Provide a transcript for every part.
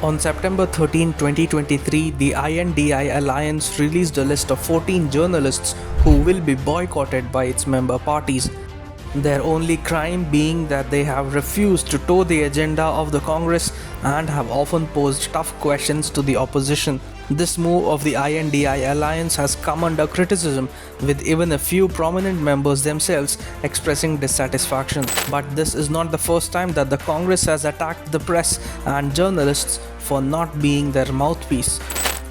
On September 13, 2023, the INDI Alliance released a list of 14 journalists who will be boycotted by its member parties. Their only crime being that they have refused to toe the agenda of the Congress and have often posed tough questions to the opposition. This move of the INDI alliance has come under criticism, with even a few prominent members themselves expressing dissatisfaction. But this is not the first time that the Congress has attacked the press and journalists for not being their mouthpiece.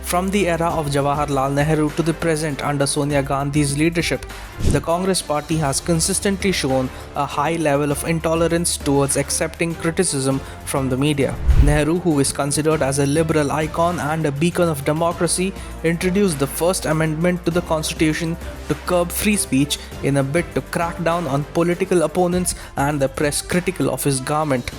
From the era of Jawaharlal Nehru to the present under Sonia Gandhi's leadership, the Congress party has consistently shown a high level of intolerance towards accepting criticism from the media. Nehru, who is considered as a liberal icon and a beacon of democracy, introduced the First Amendment to the Constitution to curb free speech in a bid to crack down on political opponents and the press critical of his government.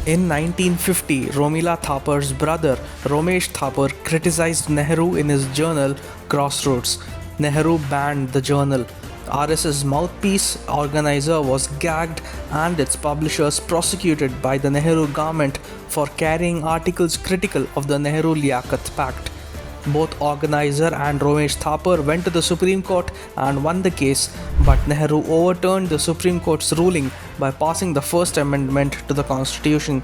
In 1950, Romila Thapar's brother Romesh Thapar criticized Nehru in his journal Crossroads. Nehru banned the journal. RS's mouthpiece organizer was gagged and its publishers prosecuted by the Nehru government for carrying articles critical of the Nehru-Liaquat Pact. Both organizer and Romesh Thapar went to the Supreme Court and won the case, but Nehru overturned the Supreme Court's ruling by passing the First Amendment to the Constitution.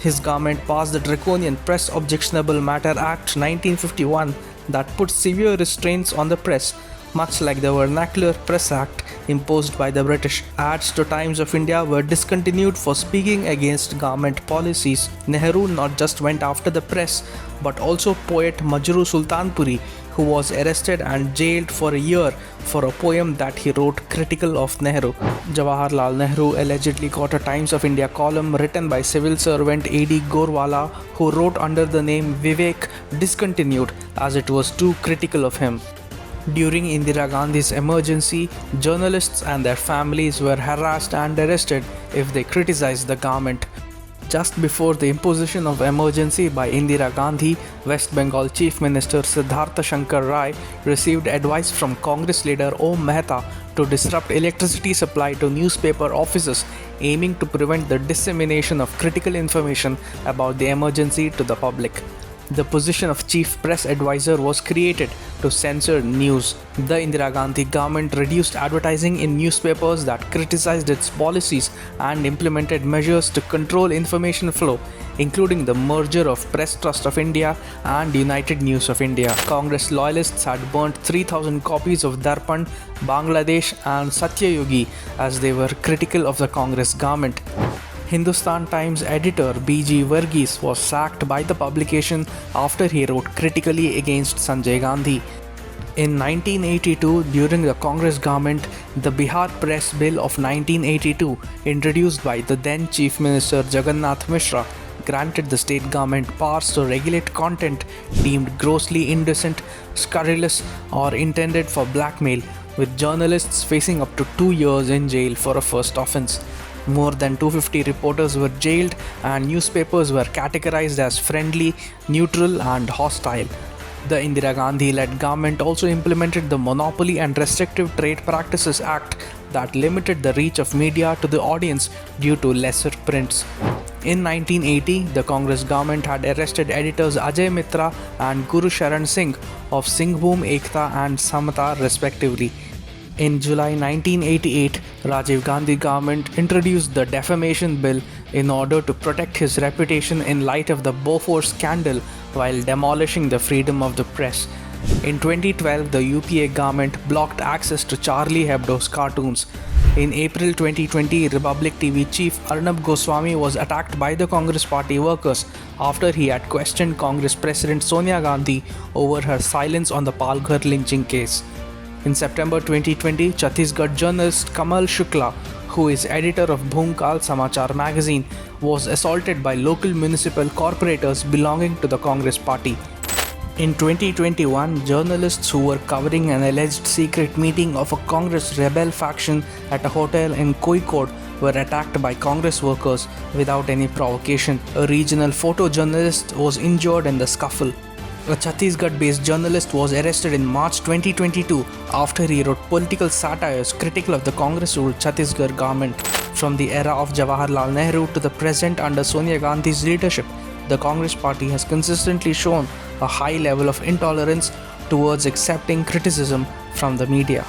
His government passed the draconian Press Objectionable Matter Act 1951 that put severe restraints on the press, much like the Vernacular Press Act imposed by the British. Ads to Times of India were discontinued for speaking against government policies. Nehru not just went after the press, but also poet Majru Sultanpuri, who was arrested and jailed for a year for a poem that he wrote critical of Nehru. Jawaharlal Nehru allegedly got a Times of India column written by civil servant A.D. Gorwala, who wrote under the name Vivek, discontinued as it was too critical of him. During Indira Gandhi's emergency, journalists and their families were harassed and arrested if they criticized the government. Just before the imposition of emergency by Indira Gandhi, West Bengal Chief Minister Siddhartha Shankar Rai received advice from Congress leader Om Mehta to disrupt electricity supply to newspaper offices, aiming to prevent the dissemination of critical information about the emergency to the public. The position of Chief Press Advisor was created to censor news. The Indira Gandhi government reduced advertising in newspapers that criticized its policies and implemented measures to control information flow, including the merger of Press Trust of India and United News of India. Congress loyalists had burnt 3,000 copies of Darpan, Bangladesh and Satyayogi as they were critical of the Congress government. Hindustan Times editor B.G. Varghese was sacked by the publication after he wrote critically against Sanjay Gandhi. In 1982, during the Congress government, the Bihar Press Bill of 1982, introduced by the then Chief Minister Jagannath Mishra, granted the state government powers to regulate content deemed grossly indecent, scurrilous, or intended for blackmail, with journalists facing up to 2 years in jail for a first offence. More than 250 reporters were jailed and newspapers were categorized as friendly, neutral and hostile. The Indira Gandhi-led government also implemented the Monopoly and Restrictive Trade Practices Act that limited the reach of media to the audience due to lesser prints. In 1980, the Congress government had arrested editors Ajay Mitra and Guru Sharan Singh of Singhbhum Ekta and Samata respectively. In July 1988, Rajiv Gandhi government introduced the Defamation Bill in order to protect his reputation in light of the Bofors scandal while demolishing the freedom of the press. In 2012, the UPA government blocked access to Charlie Hebdo's cartoons. In April 2020, Republic TV chief Arnab Goswami was attacked by the Congress party workers after he had questioned Congress President Sonia Gandhi over her silence on the Palghar lynching case. In September 2020, Chhattisgarh journalist Kamal Shukla, who is editor of Bhumkal Samachar magazine, was assaulted by local municipal corporators belonging to the Congress party. In 2021, journalists who were covering an alleged secret meeting of a Congress rebel faction at a hotel in Kozhikode were attacked by Congress workers without any provocation. A regional photojournalist was injured in the scuffle. A Chhattisgarh-based journalist was arrested in March 2022 after he wrote political satires critical of the Congress-ruled Chhattisgarh government. From the era of Jawaharlal Nehru to the present under Sonia Gandhi's leadership, the Congress Party has consistently shown a high level of intolerance towards accepting criticism from the media.